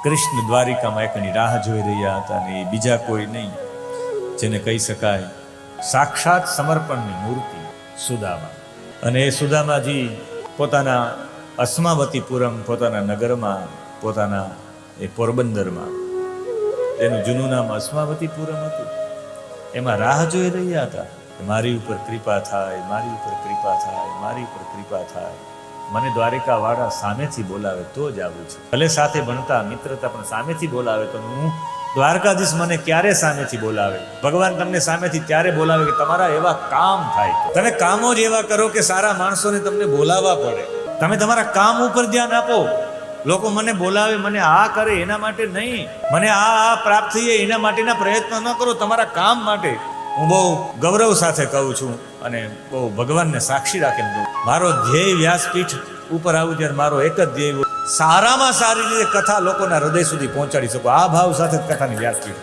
કૃષ્ણ દ્વારિકામાં એકની રાહ જોઈ રહ્યા હતા અને એ બીજા કોઈ નહીં, જેને કહી શકાય સાક્ષાત સમર્પણની મૂર્તિ સુદામા. અને એ સુદામાજી પોતાના અસ્માવતીપુરમ, પોતાના નગરમાં, પોતાના એ પોરબંદરમાં, એનું જૂનું નામ અસ્માવતીપુરમ હતું, એમાં રાહ જોઈ રહ્યા હતા. મારી ઉપર કૃપા થાય, મારી ઉપર કૃપા થાય, મારી ઉપર કૃપા થાય. મને દ્વારિકા વાળા સામેથી બોલાવે તો જ આવું છે. ભલે સાથે ભણતા મિત્રતા, પણ સામેથી બોલાવે તો હું દ્વારકાધીશ મને ક્યારે સામેથી બોલાવે? ભગવાન તમને સામેથી ત્યારે બોલાવે કે તમારા એવા કામ થાય. તમે કામો જ એવા કરો કે સારા માણસોને તમને બોલાવવા પડે. તમે તમારા કામ ઉપર ધ્યાન આપો. લોકો મને બોલાવે, મને આ કરે એના માટે નહીં, મને આ પ્રાપ્ત થઈએ એના માટેના પ્રયત્ન ન કરો, તમારા કામ માટે. હું બહુ ગૌરવ સાથે કહું છું અને બહુ ભગવાનને સાક્ષી રાખીને કહું, મારો ધ્યેય વ્યાસપીઠ ઉપર આવું ત્યારે મારો એક જ ધ્યેય, સારામાં સારી રીતે કથા લોકોના હૃદય સુધી પહોંચાડી શકો. આ ભાવ સાથે જ કથાની વ્યાસપીઠ